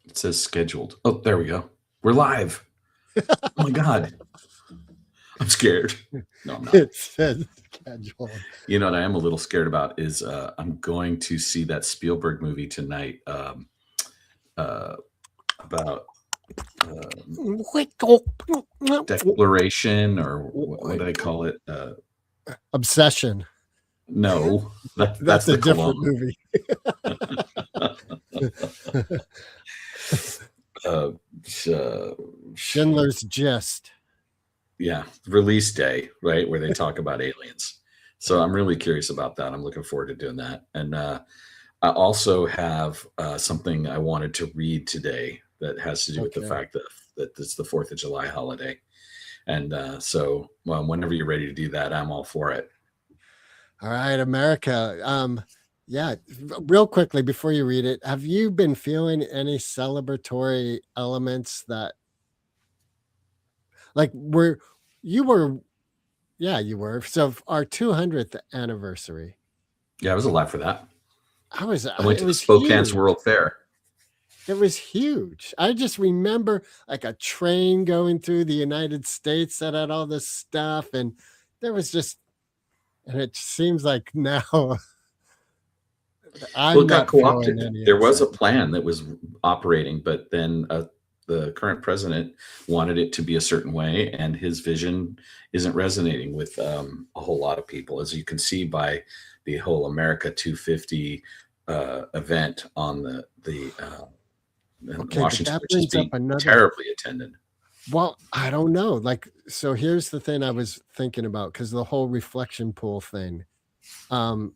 It says scheduled. Oh, there we go. We're live. Oh my God. I'm scared. No, I'm not. It says scheduled. You know what I am a little scared about is I'm going to see that Spielberg movie tonight uh, about declaration, or what do they call it? Obsession. No, that's That's a the different cologne. movie. uh, Schindler's Gist. yeah, release day, right, where they talk about aliens. So I'm really curious about that. I'm looking forward to doing that. And I also have something I wanted to read today that has to do with the Okay. fact that it's the 4th of July holiday. And so whenever you're ready to do that, I'm all for it. All right, America. Yeah, real quickly before you read it, have you been feeling any celebratory elements that like you were yeah, you were. So our 200th anniversary. Yeah, I was alive for that. I went It to the was Spokane's huge. World Fair. It was huge. I just remember like a train going through the United States that had all this stuff, and there was just, and it seems like now Well, I'm it got not feeling co-opted. any There was a excitement. plan that was operating, but then the current president wanted it to be a certain way, and his vision isn't resonating with a whole lot of people, as you can see by the whole America 250 event on the in Okay, but Washington, that which is brings up being another. terribly attended. Well, I don't know. Like, so here's the thing I was thinking about because the whole reflection pool thing. Um,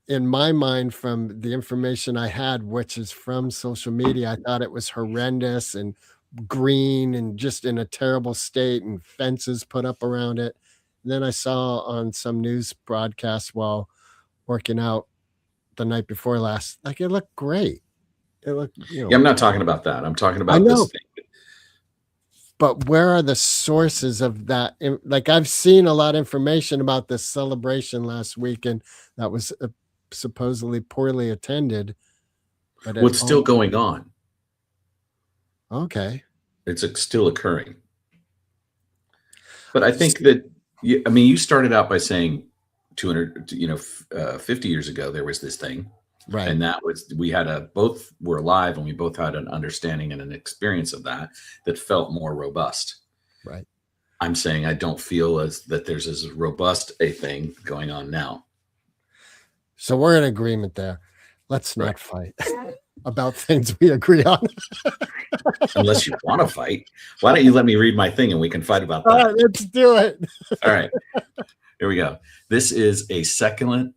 in my mind, from the information I had, which is from social media, I thought it was horrendous and green and just in a terrible state and fences put up around it. And then I saw on some news broadcast while working out the night before last, like it looked great. It looked, Yeah, I'm not talking about that. I'm talking I about this know, thing. but where are the sources of that? Like I've seen a lot of information about this celebration last weekend that was supposedly poorly attended, but it What's all still going on? okay. It's still occurring. But I think See, that I mean, you started out by saying 200, 50 years ago there was this thing, right, and that was we had a both were alive, and we both had an understanding and an experience of that felt more robust. right. I'm saying I don't feel as that there's as robust a thing going on now. So we're in agreement there. Let's Right. not fight about things we agree on. Unless you want to fight. Why don't you let me read my thing and we can fight about All that? right, let's do it. All right. Here we go. This is a second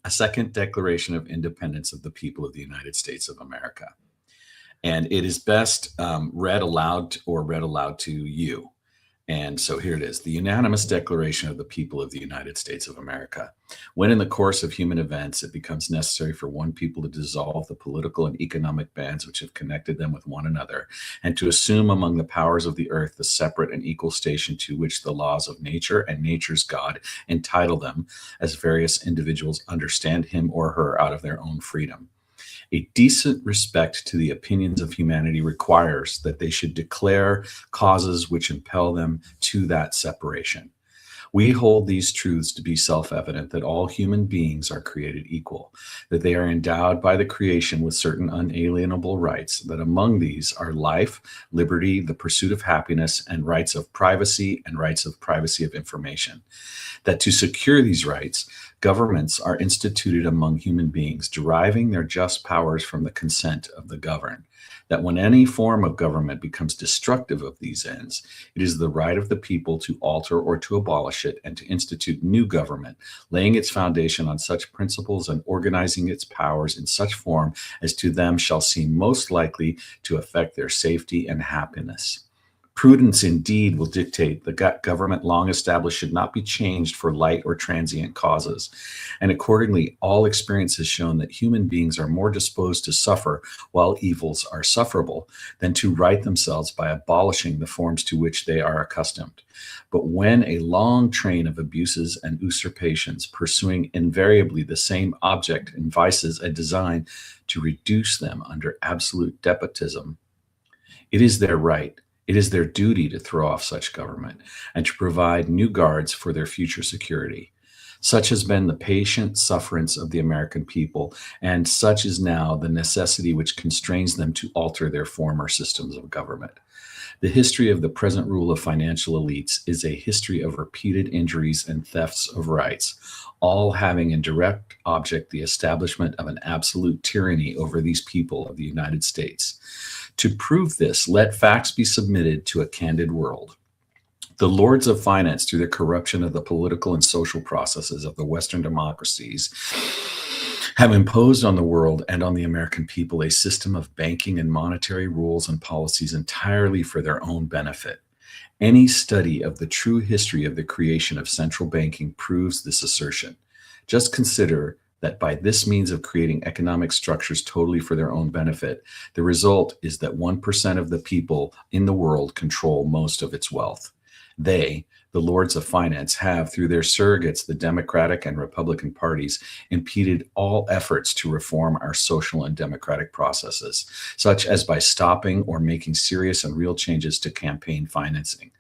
Declaration of Independence of the people of the United States of America. And it is best read aloud or read aloud to you. And so here it is, the unanimous declaration of the people of the United States of America. When in the course of human events, it becomes necessary for one people to dissolve the political and economic bands which have connected them with one another, and to assume among the powers of the earth the separate and equal station to which the laws of nature and nature's God entitle them, as various individuals understand him or her out of their own freedom. A decent respect to the opinions of humanity requires that they should declare causes which impel them to that separation. We hold these truths to be self evident that all human beings are created equal, that they are endowed by the creation with certain unalienable rights, that among these are life, liberty, the pursuit of happiness, and rights of privacy of information. That to secure these rights, governments are instituted among human beings, deriving their just powers from the consent of the governed. That when any form of government becomes destructive of these ends, it is the right of the people to alter or to abolish it and to institute new government, laying its foundation on such principles and organizing its powers in such form as to them shall seem most likely to affect their safety and happiness. Prudence indeed will dictate the government long established should not be changed for light or transient causes. And accordingly, all experience has shown that human beings are more disposed to suffer while evils are sufferable than to right themselves by abolishing the forms to which they are accustomed. But when a long train of abuses and usurpations, pursuing invariably the same object, invices a design to reduce them under absolute despotism, It is their right. It is their duty to throw off such government and to provide new guards for their future security. Such has been the patient sufferance of the American people, and such is now the necessity which constrains them to alter their former systems of government. The history of the present rule of financial elites is a history of repeated injuries and thefts of rights, all having in direct object the establishment of an absolute tyranny over these people of the United States. To prove this, let facts be submitted to a candid world. The lords of finance, through the corruption of the political and social processes of the Western democracies, have imposed on the world and on the American people a system of banking and monetary rules and policies entirely for their own benefit. Any study of the true history of the creation of central banking proves this assertion. Just consider that by this means of creating economic structures totally for their own benefit, the result is that 1% of the people in the world control most of its wealth. They, the lords of finance, have, through their surrogates, the Democratic and Republican parties, impeded all efforts to reform our social and democratic processes, such as by stopping or making serious and real changes to campaign financing,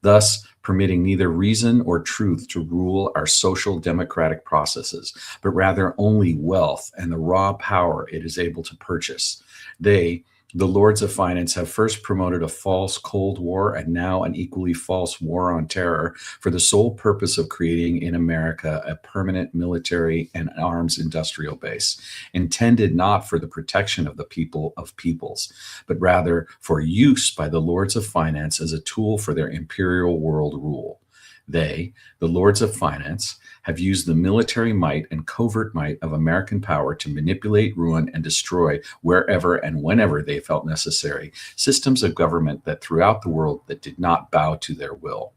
thus permitting neither reason or truth to rule our social democratic processes, but rather only wealth and the raw power it is able to purchase. They, the lords of finance, have first promoted a false Cold War and now an equally false war on terror for the sole purpose of creating in America a permanent military and arms industrial base, intended not for the protection of the people of peoples, but rather for use by the lords of finance as a tool for their imperial world rule. They, the lords of finance, have used the military might and covert might of American power to manipulate, ruin, and destroy wherever and whenever they felt necessary systems of government that throughout the world that did not bow to their will.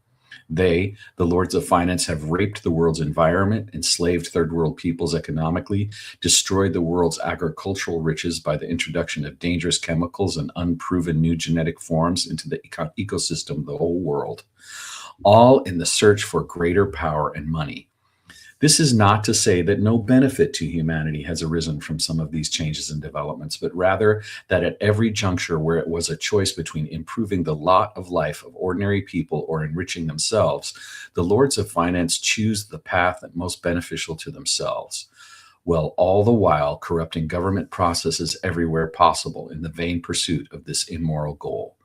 They, the lords of finance, have raped the world's environment, enslaved third world peoples economically, destroyed the world's agricultural riches by the introduction of dangerous chemicals and unproven new genetic forms into the ecosystem of the whole world, all in the search for greater power and money. This is not to say that no benefit to humanity has arisen from some of these changes and developments, but rather that at every juncture where it was a choice between improving the lot of life of ordinary people or enriching themselves, the lords of finance choose the path that most beneficial to themselves, while all the while corrupting government processes everywhere possible in the vain pursuit of this immoral goal.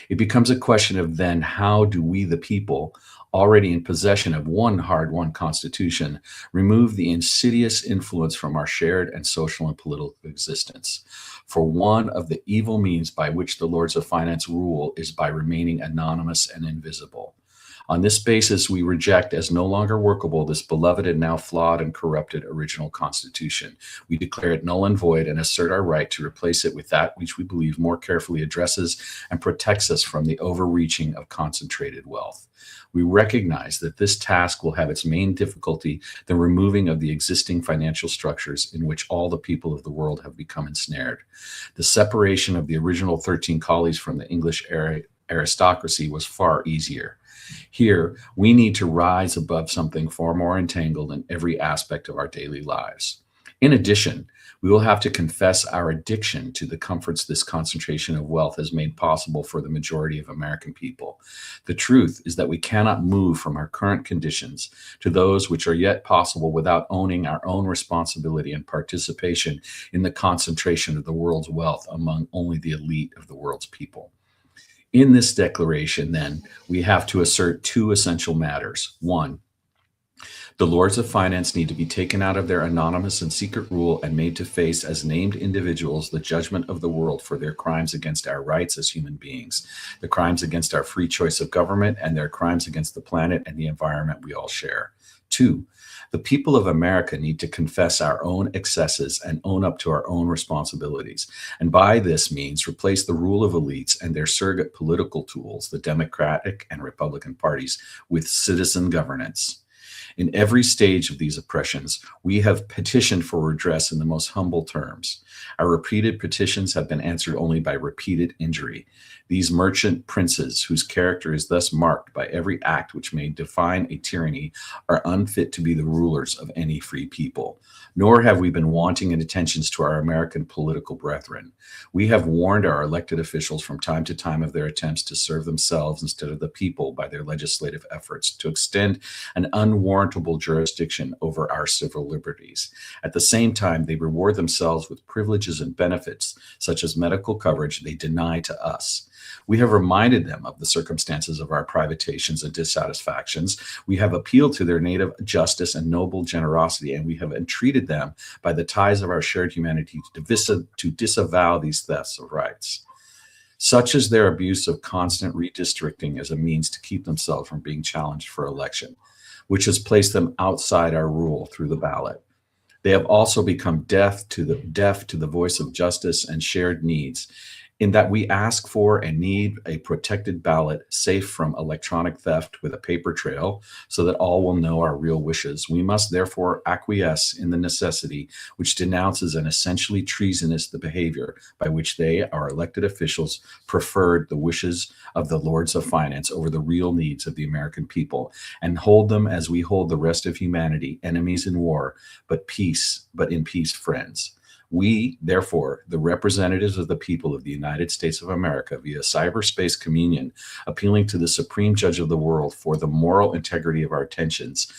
It becomes a question of then how do we, the people, already in possession of one hard-won constitution, remove the insidious influence from our shared and social and political existence. For one of the evil means by which the lords of finance rule is by remaining anonymous and invisible. On this basis, we reject as no longer workable this beloved and now flawed and corrupted original constitution. We declare it null and void and assert our right to replace it with that which we believe more carefully addresses and protects us from the overreaching of concentrated wealth. We recognize that this task will have its main difficulty, the removing of the existing financial structures in which all the people of the world have become ensnared. The separation of the original 13 colonies from the English aristocracy was far easier. Here, we need to rise above something far more entangled in every aspect of our daily lives. In addition, we will have to confess our addiction to the comforts this concentration of wealth has made possible for the majority of American people. The truth is that we cannot move from our current conditions to those which are yet possible without owning our own responsibility and participation in the concentration of the world's wealth among only the elite of the world's people. In this declaration, then, we have to assert two essential matters. One, the lords of finance need to be taken out of their anonymous and secret rule and made to face as named individuals the judgment of the world for their crimes against our rights as human beings, the crimes against our free choice of government, and their crimes against the planet and the environment we all share. Two, the people of America need to confess our own excesses and own up to our own responsibilities, and by this means replace the rule of elites and their surrogate political tools, the Democratic and Republican parties, with citizen governance. In every stage of these oppressions, we have petitioned for redress in the most humble terms. Our repeated petitions have been answered only by repeated injury. These merchant princes, whose character is thus marked by every act which may define a tyranny, are unfit to be the rulers of any free people. Nor have we been wanting in attentions to our American political brethren. We have warned our elected officials from time to time of their attempts to serve themselves instead of the people by their legislative efforts to extend an unwarrantable jurisdiction over our civil liberties. At the same time, they reward themselves with privileges and benefits, such as medical coverage, they deny to us. We have reminded them of the circumstances of our privations and dissatisfactions. We have appealed to their native justice and noble generosity, and we have entreated them by the ties of our shared humanity to disavow these thefts of rights. Such is their abuse of constant redistricting as a means to keep themselves from being challenged for election, which has placed them outside our rule through the ballot. They have also become deaf to the voice of justice and shared needs, in that we ask for and need a protected ballot safe from electronic theft with a paper trail so that all will know our real wishes. We must therefore acquiesce in the necessity which denounces an essentially treasonous behavior by which they, our elected officials, preferred the wishes of the lords of finance over the real needs of the American people, and hold them as we hold the rest of humanity, enemies in war, but in peace friends. We, therefore, the representatives of the people of the United States of America, via cyberspace communion, appealing to the supreme judge of the world for the moral integrity of our tensions,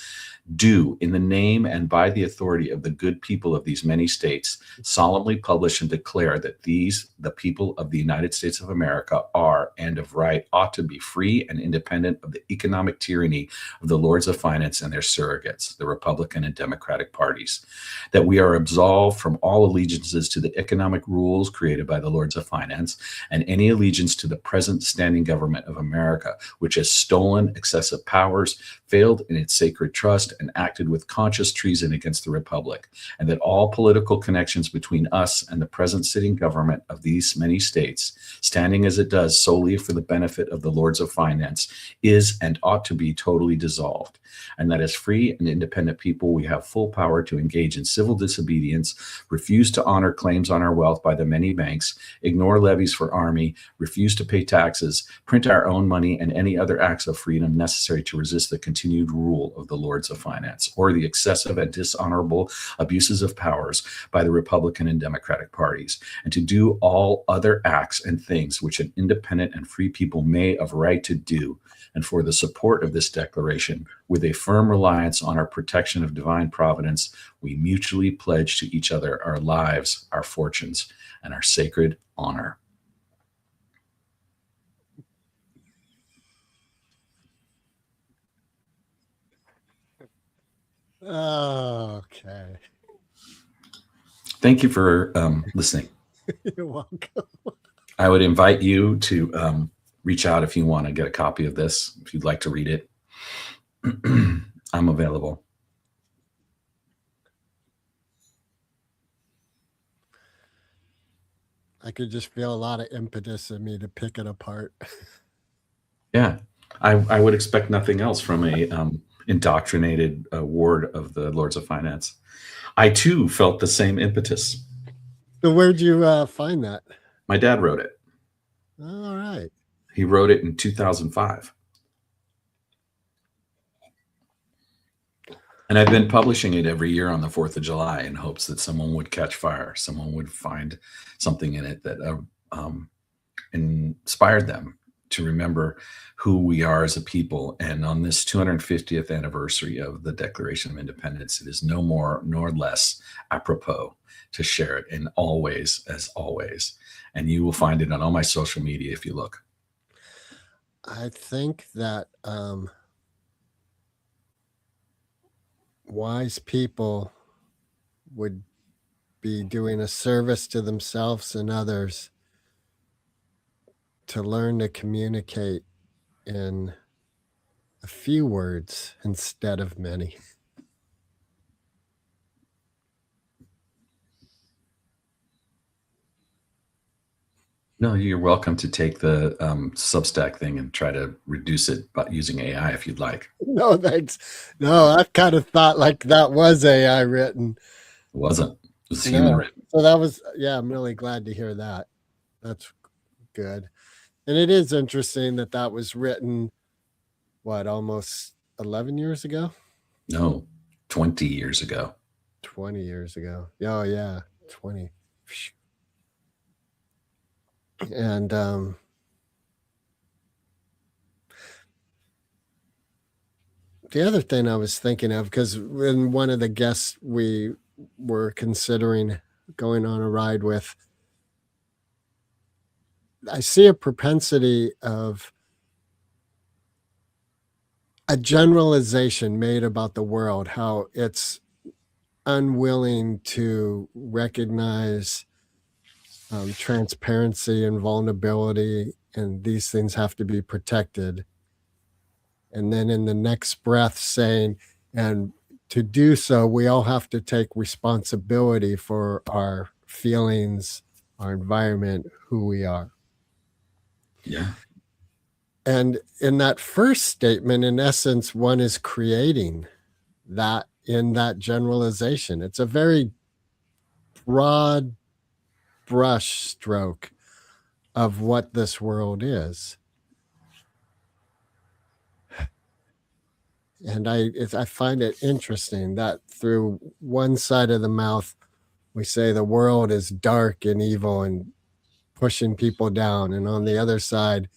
do, in the name and by the authority of the good people of these many states, solemnly publish and declare that these, the people of the United States of America, are and of right ought to be free and independent of the economic tyranny of the lords of finance and their surrogates, the Republican and Democratic parties. That we are absolved from all allegiances to the economic rules created by the lords of finance and any allegiance to the present standing government of America, which has stolen excessive powers, failed in its sacred trust, and acted with conscious treason against the Republic, and that all political connections between us and the present sitting government of these many states, standing as it does solely for the benefit of the lords of finance, is and ought to be totally dissolved, and that as free and independent people we have full power to engage in civil disobedience, refuse to honor claims on our wealth by the many banks, ignore levies for army, refuse to pay taxes, print our own money, and any other acts of freedom necessary to resist the continued rule of the lords of finance, or the excessive and dishonorable abuses of powers by the Republican and Democratic parties, and to do all other acts and things which an independent and free people may of right to do, and for the support of this declaration, with a firm reliance on our protection of divine providence, we mutually pledge to each other our lives, our fortunes, and our sacred honor. Okay. Thank you for listening. You're welcome. I would invite you to reach out if you want to get a copy of this, if you'd like to read it. I'm available. I could just feel a lot of impetus in me to pick it apart. Yeah, I would expect nothing else from a indoctrinated ward of the Lords of Finance. I too felt the same impetus. So where'd you find that? My dad wrote it. All right. He wrote it in 2005. And I've been publishing it every year on the 4th of July in hopes that someone would catch fire, someone would find something in it that inspired them to remember who we are as a people. And on this 250th anniversary of the Declaration of Independence, it is no more nor less apropos to share it in all ways as always. And you will find it on all my social media if you look. I think that wise people would be doing a service to themselves and others to learn to communicate in a few words instead of many. No, you're welcome to take the Substack thing and try to reduce it by using AI if you'd like. No, thanks. No, I've kind of thought like that was AI written. It wasn't. It was human No. written. So that was, yeah, I'm really glad to hear that. That's good. And it is interesting that that was written, what, almost 11 years ago? No, 20 years ago. 20 years ago. Oh, yeah, 20. And the other thing I was thinking of, because when one of the guests we were considering going on a ride with, I see a propensity of a generalization made about the world, how it's unwilling to recognize transparency and vulnerability, and these things have to be protected. And then in the next breath, saying, and to do so, we all have to take responsibility for our feelings, our environment, who we are. Yeah. And in that first statement, in essence, one is creating that in that generalization. It's a very broad brush stroke of what this world is. And I find it interesting that through one side of the mouth, we say the world is dark and evil and pushing people down. And on the other side,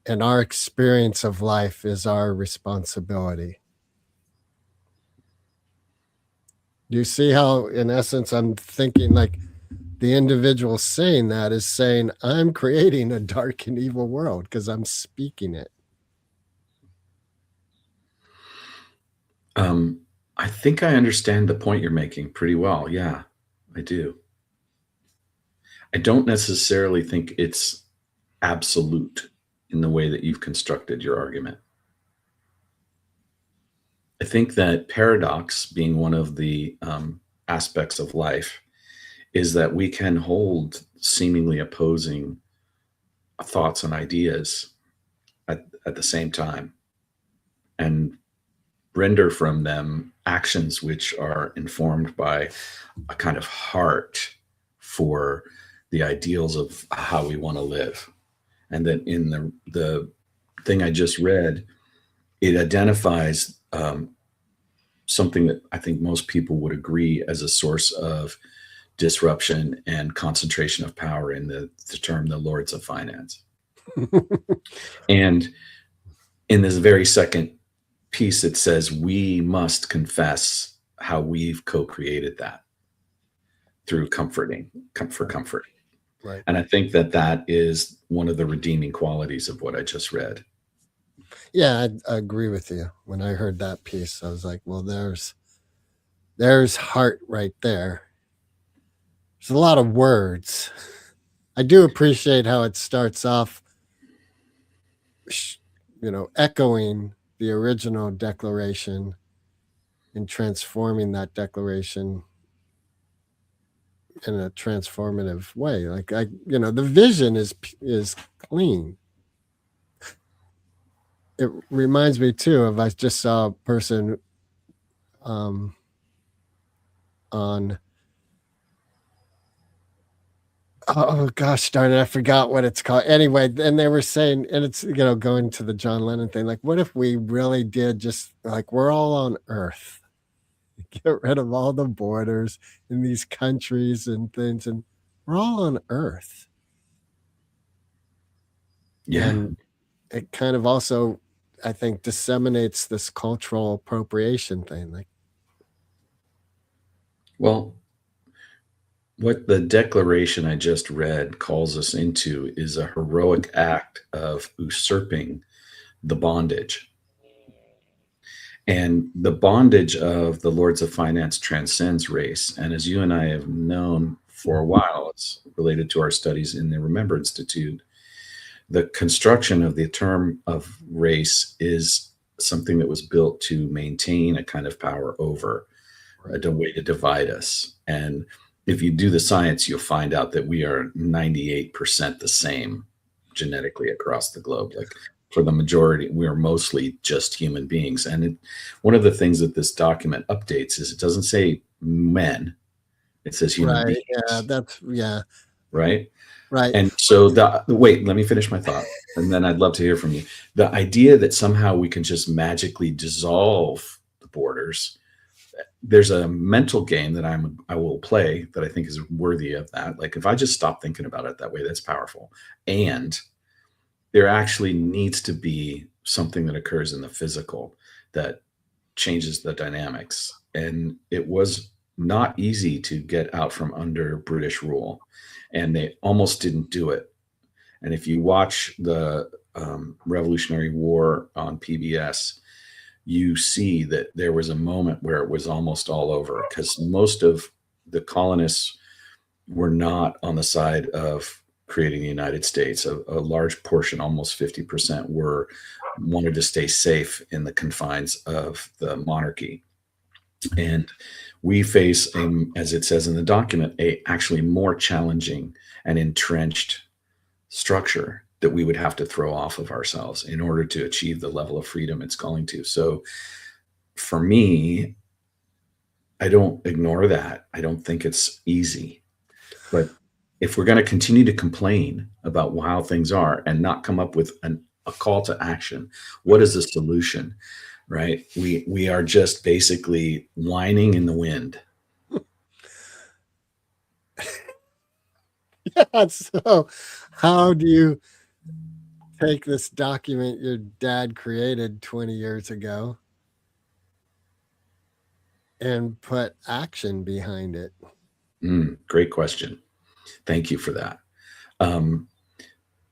and our experience of life is our responsibility. Do you see how, in essence, I'm thinking like the individual saying that is saying, I'm creating a dark and evil world because I'm speaking it. I think I understand the point you're making pretty well. Yeah, I do. I don't necessarily think it's absolute in the way that you've constructed your argument. I think that paradox, being one of the aspects of life, is that we can hold seemingly opposing thoughts and ideas at the same time and render from them actions which are informed by a kind of heart for the ideals of how we want to live. And that in the thing I just read, it identifies something that I think most people would agree as a source of disruption and concentration of power in the term the lords of finance. And in this very second piece, it says we must confess how we've co-created that through comfort. Right. And I think that that is one of the redeeming qualities of what I just read. Yeah, I agree with you. When I heard that piece, I was like, well, there's heart right there. There's a lot of words. I do appreciate how it starts off, echoing the original declaration and transforming that declaration in a transformative way. Like the vision is clean. It reminds me too of, I just saw a person on, oh gosh darn it, I forgot what it's called. Anyway, and they were saying, and it's going to the John Lennon thing, like, what if we really did just like, we're all on Earth, get rid of all the borders in these countries and things, and we're all on Earth. Yeah. And it kind of also, I think, disseminates this cultural appropriation thing. Like, Well, what the declaration I just read calls us into is a heroic act of usurping the bondage. And the bondage of the Lords of Finance transcends race. And as you and I have known for a while, it's related to our studies in the Remember Institute. The construction of the term of race is something that was built to maintain a kind of power over, a way to divide us. And if you do the science, you'll find out that we are 98% the same genetically across the globe. Like for the majority, we are mostly just human beings. And one of the things that this document updates is it doesn't say men, it says human Right, yeah, beings, right? right. And so wait, let me finish my thought, and then I'd love to hear from you. The idea that somehow we can just magically dissolve the borders, there's a mental game that I will play that I think is worthy of that. Like if I just stop thinking about it that way, that's powerful. And there actually needs to be something that occurs in the physical that changes the dynamics. And it was not easy to get out from under British rule, and they almost didn't do it. And if you watch the Revolutionary War on PBS, you see that there was a moment where it was almost all over because most of the colonists were not on the side of creating the United States. A large portion, almost 50%, wanted to stay safe in the confines of the monarchy. And we face, as it says in the document, a actually more challenging and entrenched structure that we would have to throw off of ourselves in order to achieve the level of freedom it's calling to. So for me, I don't ignore that. I don't think it's easy. But if we're going to continue to complain about how things are and not come up with a call to action, what is the solution? Right? We are just basically whining in the wind. Yeah, so how do you take this document your dad created 20 years ago and put action behind it? Great question. Thank you for that.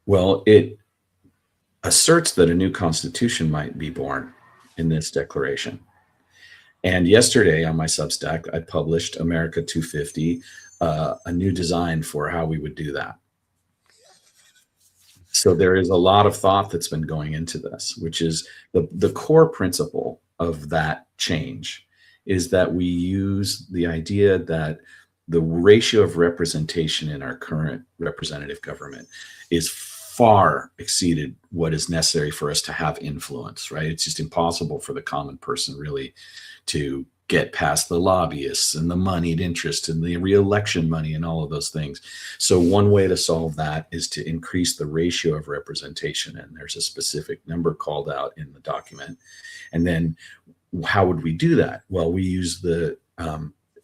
Well, it asserts that a new constitution might be born in this declaration. And yesterday on my Substack, I published America 250, a new design for how we would do that. So there is a lot of thought that's been going into this, which is the core principle of that change is that we use the idea that the ratio of representation in our current representative government is far exceeded what is necessary for us to have influence, right? It's just impossible for the common person really to get past the lobbyists and the moneyed interest and the re-election money and all of those things. So one way to solve that is to increase the ratio of representation. And there's a specific number called out in the document. And then how would we do that? Well, we use the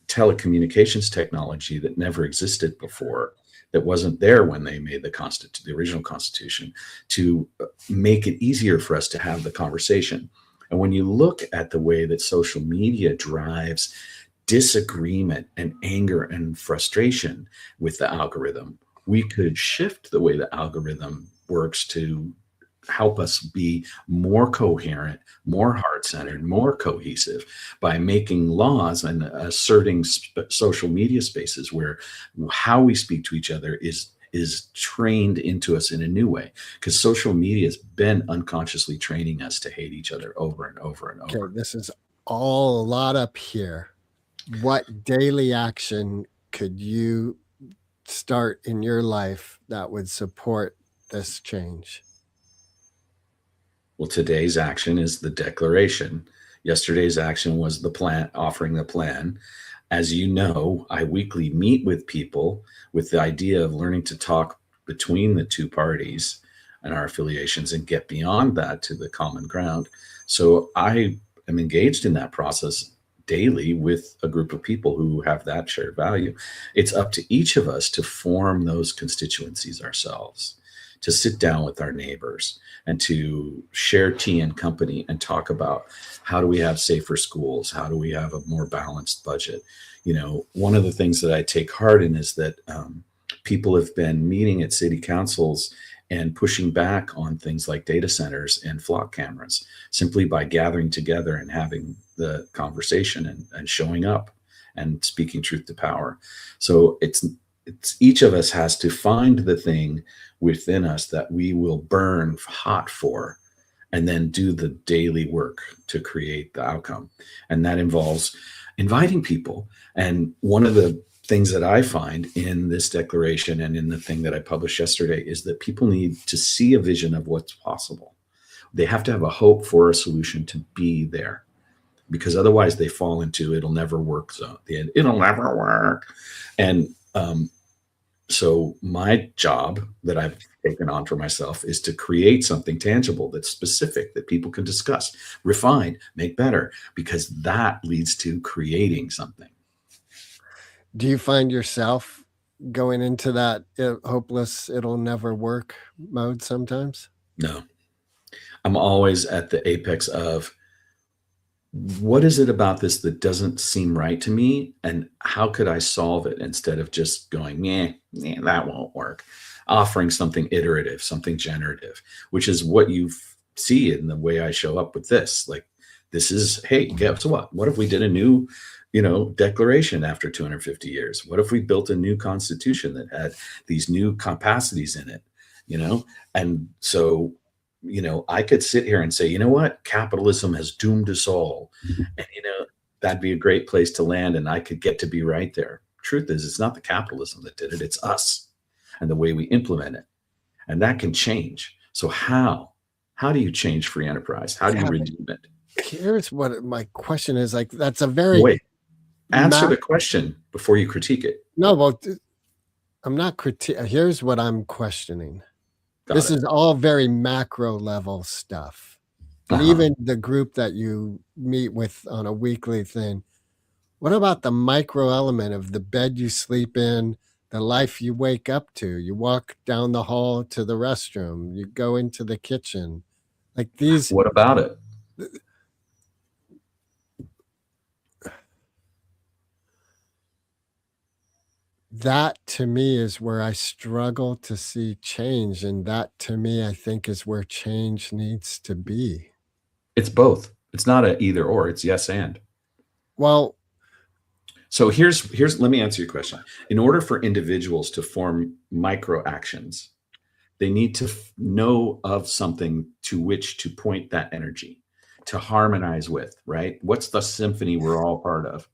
telecommunications technology that never existed before, that wasn't there when they made the original Constitution, to make it easier for us to have the conversation. And when you look at the way that social media drives disagreement and anger and frustration with the algorithm, we could shift the way the algorithm works to help us be more coherent, more heart-centered, more cohesive by making laws and asserting social media spaces where how we speak to each other is trained into us in a new way, because social media has been unconsciously training us to hate each other over and over and over. Okay, this is all a lot up here. What daily action could you start in your life that would support this change? Well, today's action is the declaration. Yesterday's action was the plan, offering the plan. As you know, I weekly meet with people with the idea of learning to talk between the two parties and our affiliations and get beyond that to the common ground. So I am engaged in that process daily with a group of people who have that shared value. It's up to each of us to form those constituencies ourselves, to sit down with our neighbors and to share tea and company and talk about how do we have safer schools? How do we have a more balanced budget? You know, one of the things that I take heart in is that people have been meeting at city councils and pushing back on things like data centers and flock cameras simply by gathering together and having the conversation and showing up and speaking truth to power. So it's each of us has to find the thing within us that we will burn hot for, and then do the daily work to create the outcome. And that involves inviting people. And one of the things that I find in this declaration and in the thing that I published yesterday is that people need to see a vision of what's possible. They have to have a hope for a solution to be there, because otherwise they fall into it'll never work zone. It'll never work. And so my job that I've taken on for myself is to create something tangible that's specific that people can discuss, refine, make better, because that leads to creating something. Do you find yourself going into that hopeless, it'll never work mode sometimes? No, I'm always at the apex of what is it about this that doesn't seem right to me, and how could I solve it instead of just going, yeah, that won't work. Offering something iterative, something generative, which is what you see in the way I show up with this. Like, this is, hey, guess what? What if we did a new, declaration after 250 years? What if we built a new constitution that had these new capacities in it? You know, and so I could sit here and say, you know what, capitalism has doomed us all. And, that'd be a great place to land. And I could get to be right there. Truth is, it's not the capitalism that did it, it's us and the way we implement it. And that can change. So, how? How do you change free enterprise? How do you Yeah, but redeem it? here's what my question is, like, that's a very Wait, answer ma the question before you critique it. no, well, I'm not here's what I'm questioning. Got This it. is all very macro level stuff. And Uh-huh. even the group that you meet with on a weekly thing, what about the micro element of the bed you sleep in, the life you wake up to? You walk down the hall to the restroom, you go into the kitchen. Like these, What about it? that to me is where I struggle to see change. And that to me, I think is where change needs to be. It's both. It's not a either or, it's yes and. Well, So here's let me answer your question. In order for individuals to form micro actions, they need to know of something to which to point that energy, to harmonize with, right? What's the symphony we're all part of?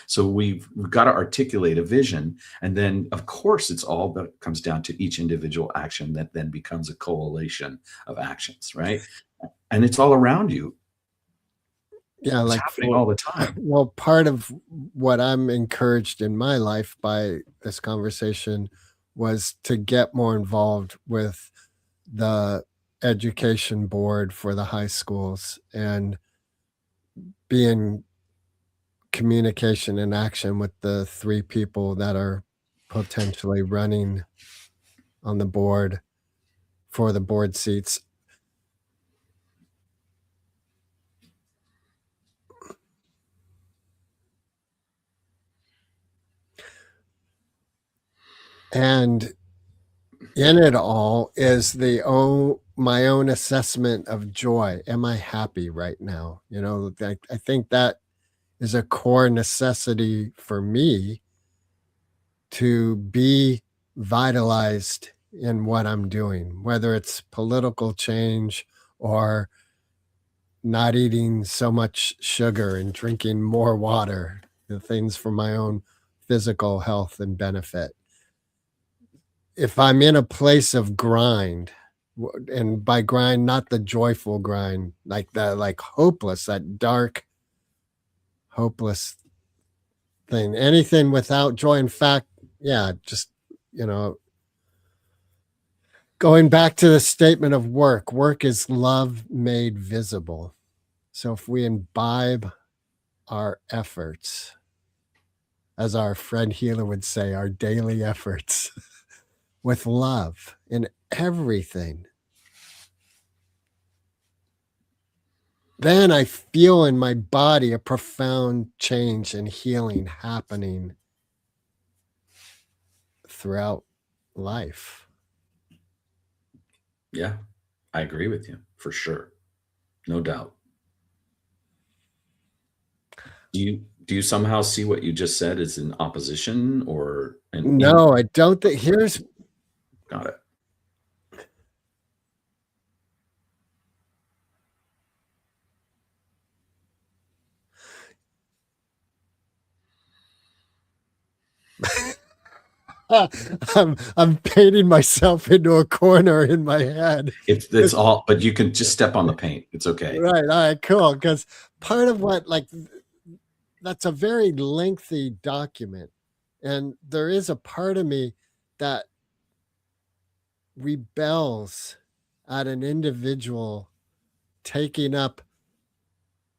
So we've got to articulate a vision. And then, of course, it's all that comes down to each individual action that then becomes a coalition of actions, right? And it's all around you. yeah, It's like happening for all the time. well, part of what I'm encouraged in my life by this conversation was to get more involved with the education board for the high schools and be in communication and action with the 3 people that are potentially running on the board for the board seats. And in it all is my own assessment of joy. Am I happy right now? I think that is a core necessity for me to be vitalized in what I'm doing, whether it's political change or not eating so much sugar and drinking more water, the things for my own physical health and benefit. If I'm in a place of grind, and by grind, not the joyful grind, like hopeless, that dark, hopeless thing, anything without joy. In fact, yeah, just, you know, going back to the statement of work is love made visible. So if we imbibe our efforts, as our friend Healer would say, our daily efforts with love in everything, then I feel in my body a profound change and healing happening throughout life. Yeah, I agree with you for sure. No doubt. Do you somehow see what you just said as an opposition or an in? No, I don't think. Here's Got it. I'm painting myself into a corner in my head. It's all, but you can just step on the paint. It's okay. Right, alright, cool. Because part of what, like, that's a very lengthy document, and there is a part of me that rebels at an individual taking up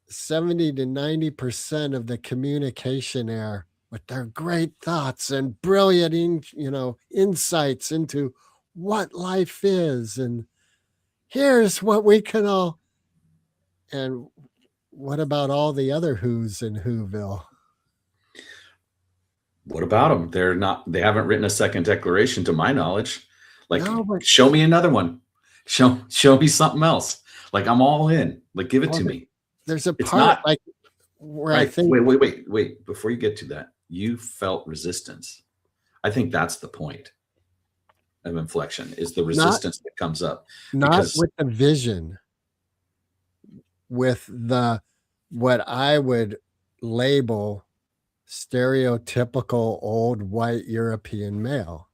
70 to 90% of the communication air with their great thoughts and brilliant insights into what life is, and here's what we can all, and what about all the other who's in Whoville? What about them? They haven't written a second declaration to my knowledge. Like, No, but show me another one. Show me something else. Like, I'm all in. Like, give it oh, to me. there's a It's part, not like, where I right. think Wait. Before you get to that, you felt resistance. I think that's the point of inflection, is the not resistance that comes up not because, with the vision, with the what I would label stereotypical old white European male.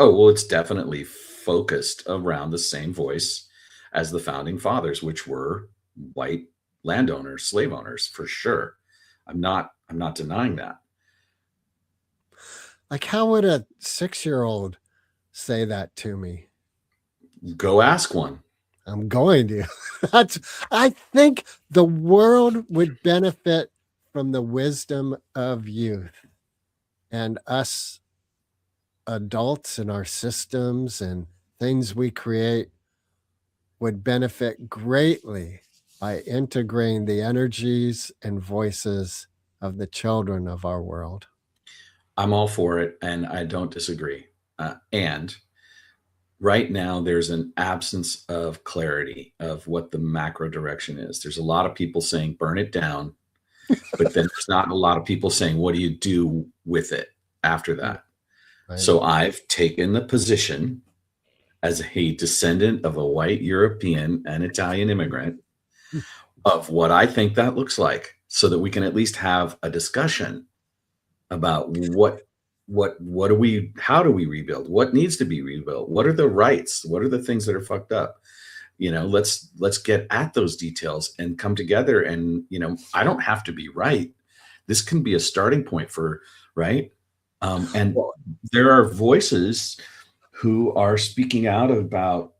oh, well, it's definitely focused around the same voice as the founding fathers, which were white landowners, slave owners, for sure. I'm not denying that. Like, how would a 6-year-old say that to me? Go ask one. I'm going to. That's I think the world would benefit from the wisdom of youth, and us adults and our systems and things we create would benefit greatly by integrating the energies and voices of the children of our world. I'm all for it, and I don't disagree. And right now, there's an absence of clarity of what the macro direction is. There's a lot of people saying burn it down, but then there's not a lot of people saying what do you do with it after Mm, that. right? So I've taken the position as a descendant of a white European and Italian immigrant Mm. of what I think that looks like, so that we can at least have a discussion about what do we how do we rebuild? What needs to be rebuilt? What are the rights? What are the things that are fucked up? Let's get at those details and come together, and I don't have to be right. This can be a starting point for right. And Well, there are voices who are speaking out about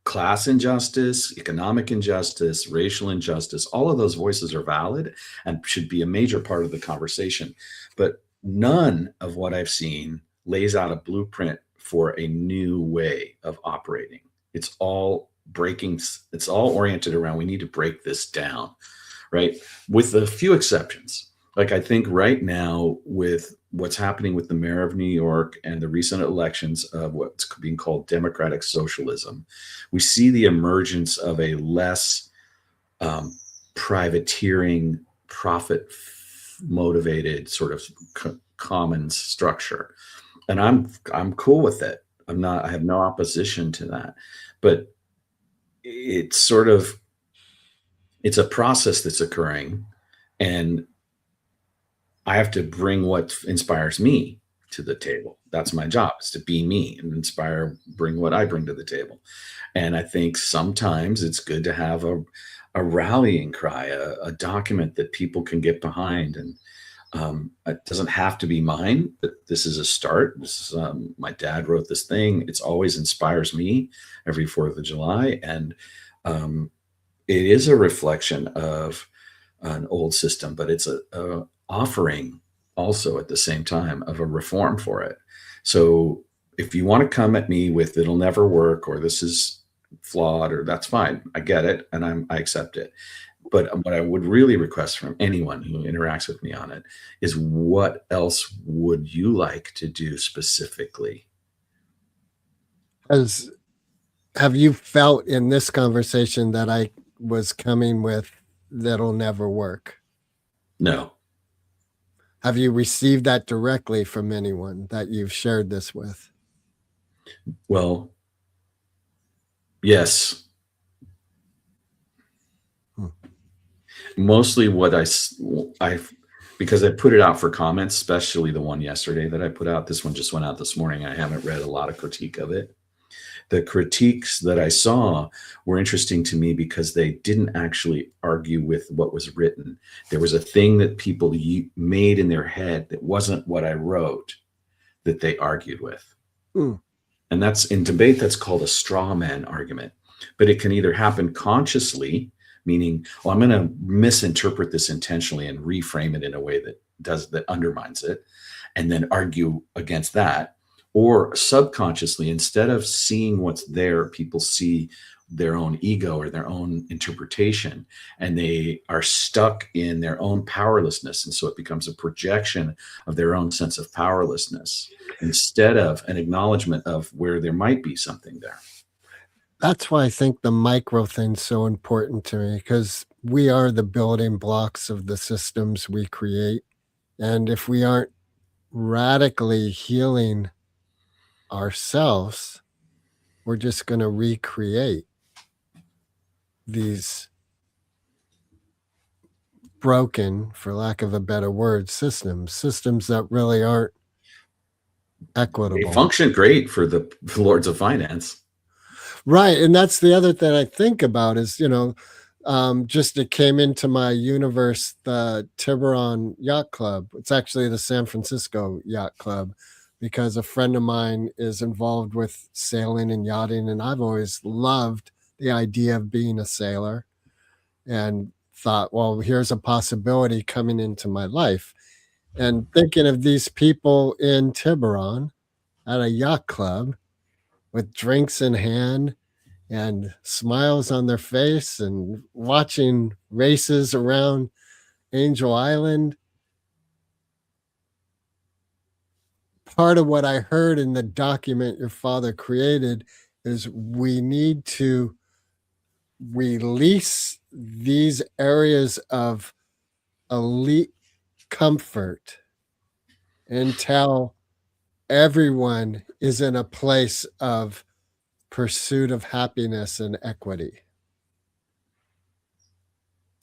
class injustice, economic injustice, racial injustice. All of those voices are valid and should be a major part of the conversation. But none of what I've seen lays out a blueprint for a new way of operating. It's all breaking, it's all oriented around we need to break this down, right? With a few exceptions. Like, I think right now, with what's happening with the mayor of New York and the recent elections of what's being called democratic socialism, we see the emergence of a less um, privateering, profit motivated sort of commons structure, and I'm cool with it. I have no opposition to that, but it's sort of it's a process that's occurring, and I have to bring what inspires me to the table. That's my job, is to be me and bring what I bring to the table. And I think sometimes it's good to have a rallying cry, a document that people can get behind. And it doesn't have to be mine, but this is a start. My dad wrote this thing. It's always inspires me every 4th of July. And um, it is a reflection of an old system, but it's a offering also at the same time of a reform for it. So if you want to come at me with it'll never work or this is flawed, or that's fine. I get it and I accept it. But what I would really request from anyone who interacts with me on it is, what else would you like to do specifically? As have you felt in this conversation that I was coming with that'll never work? No. Have you received that directly from anyone that you've shared this with? Well, yes. Hmm. Mostly I because I put it out for comments, especially the one yesterday that I put out. This one just went out this morning. I haven't read a lot of critique of it. The critiques that I saw were interesting to me because they didn't actually argue with what was written. There was a thing that people made in their head that wasn't what I wrote that they argued with. Mm. And that's in debate, that's called a straw man argument. But it can either happen consciously, meaning, oh, I'm going to misinterpret this intentionally and reframe it in a way that undermines it, and then argue against that. Or subconsciously, instead of seeing what's there, people see their own ego or their own interpretation, and they are stuck in their own powerlessness. And so it becomes a projection of their own sense of powerlessness instead of an acknowledgement of where there might be something there. That's why I think the micro thing's so important to me, because we are the building blocks of the systems we create. And if we aren't radically healing ourselves, we're just going to recreate these broken, for lack of a better word, systems that really aren't They equitable. function great for the lords of finance. Right, and that's the other thing I think about is, just it came into my universe, the Tiburon Yacht Club. It's actually the San Francisco Yacht Club because a friend of mine is involved with sailing and yachting, and I've always loved the idea of being a sailor and thought, well, here's a possibility coming into my life. And thinking of these people in Tiburon at a yacht club with drinks in hand and smiles on their face and watching races around Angel Island. Part of what I heard in the document your father created is we need to release these areas of elite comfort until everyone is in a place of pursuit of happiness and equity.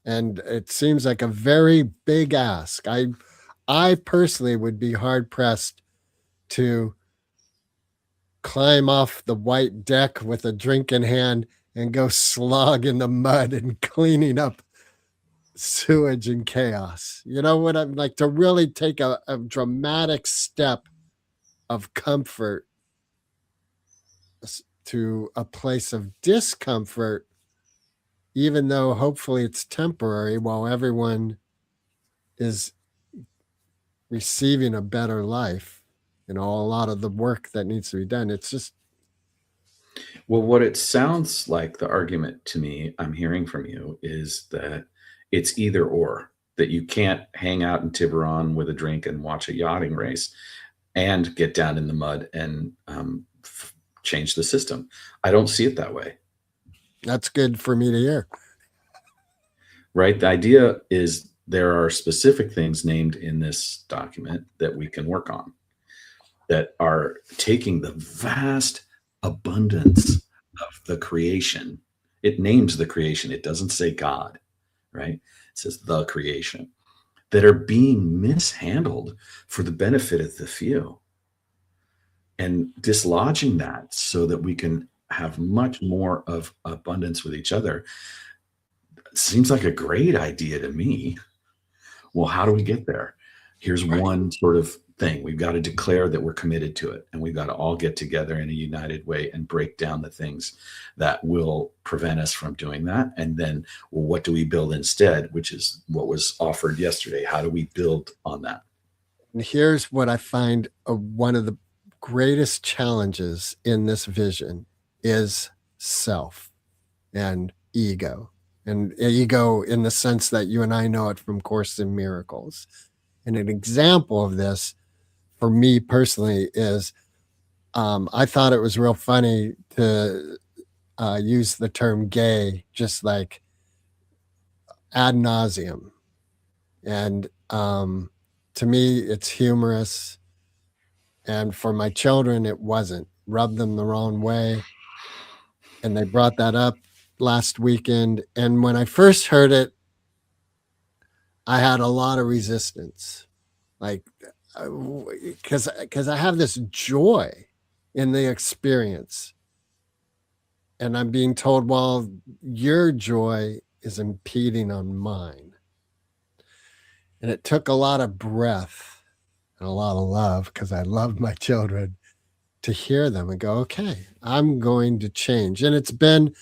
And it seems like a very big ask. I personally would be hard pressed to climb off the white deck with a drink in hand and go slog in the mud and cleaning up sewage and chaos. You know what I'm like, to really take a dramatic step of comfort to a place of discomfort, even though hopefully it's temporary while everyone is receiving a better life. A lot of the work that needs to be done. It's just, Well, what it sounds like the argument to me I'm hearing from you is that it's either or, that you can't hang out in Tiburon with a drink and watch a yachting race and get down in the mud and change the system. I don't see it that way, that's good for me to hear. right? The idea is there are specific things named in this document that we can work on that are taking the vast abundance of the creation. It names the creation, it doesn't say God, right? It says the creation, that are being mishandled for the benefit of the few, and dislodging that so that we can have much more of abundance with each other seems like a great idea to me. Well, how do we get there? Here's Right. one sort of thing. We've got to declare that we're committed to it, and we've got to all get together in a united way and break down the things that will prevent us from doing that. And then, well, what do we build instead, which is what was offered yesterday? How do we build on that? And here's what I find one of the greatest challenges in this vision is self and ego. And ego in the sense that you and I know it from Course in Miracles. And an example of this for me personally is I thought it was real funny to use the term gay just like ad nauseum. And to me, it's humorous. And for my children, it wasn't. Rubbed them the wrong way. And they brought that up last weekend. And when I first heard it, I had a lot of resistance, like, because I have this joy in the experience, and I'm being told, well, your joy is impeding on mine. And it took a lot of breath and a lot of love, because I love my children, to hear them and go, okay, I'm going to change. And it's been,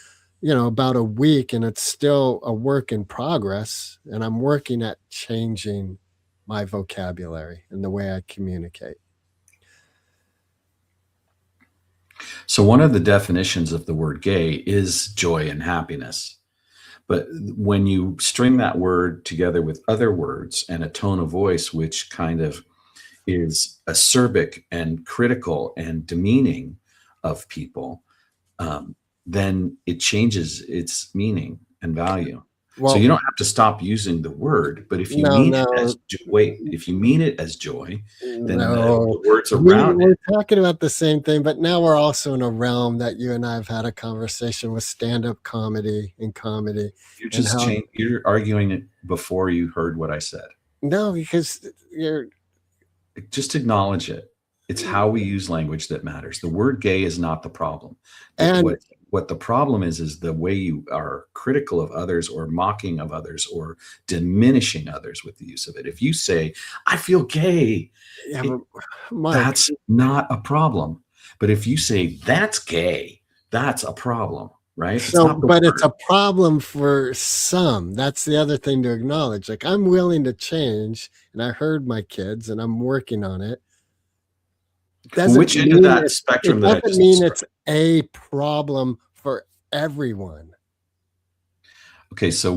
about a week, and it's still a work in progress. And I'm working at changing my vocabulary and the way I communicate. So, one of the definitions of the word gay is joy and happiness. But when you string that word together with other words and a tone of voice, which kind of is acerbic and critical and demeaning of people, then it changes its meaning and value. So you Well, don't have to stop using the word, but if you no, mean it no, as wait, if you mean it as joy, then no. the words around We're it, talking about the same thing, but now we're also in a realm that you and I have had a conversation with stand-up comedy and comedy, you're and just how you're arguing it before you heard what I said. no, because you're Just acknowledge it. It's how we use language that matters. The word gay is not the problem. and What the problem is the way you are critical of others or mocking of others or diminishing others with the use of it. If you say, I feel gay, yeah, but it, Mark, that's not a problem. But if you say that's gay, that's a problem, right? It's so not the but it's word. a problem for some. That's the other thing to acknowledge. Like, I'm willing to change, and I heard my kids, and I'm working on it. Doesn't Which end of mean that it spectrum that I doesn't just mean described? it's a problem for everyone. Okay, so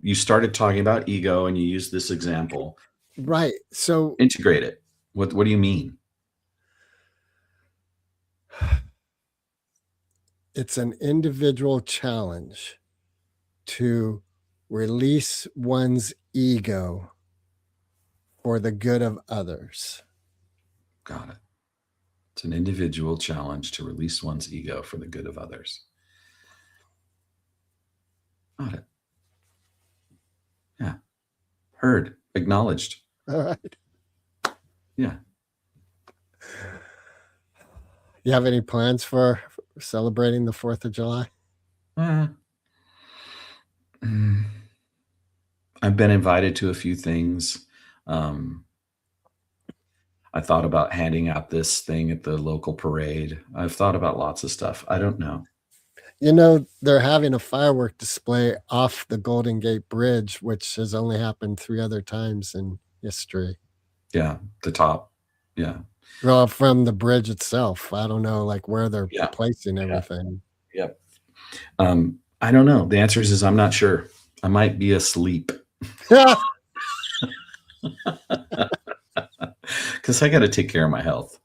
you started talking about ego and you used this example. Right. So Integrate it. What do you mean? it's an individual challenge to release one's ego for the good of others. Got it. It's an individual challenge to release one's ego for the good of others. Got it. Yeah. Heard. Acknowledged. All right. Yeah. You have any plans for celebrating the 4th of July? Uh, mm, I've been invited to a few things. Um, I thought about handing out this thing at the local parade. I've thought about lots of stuff. I don't know. They're having a firework display off the Golden Gate Bridge, which has only happened 3 other times in history. Yeah. The top. Yeah. Well, from the bridge itself. I don't know, like, where they're Yeah. placing Yeah. everything. Yep. I don't know. The answer is I'm not sure. I might be asleep because I got to take care of my health.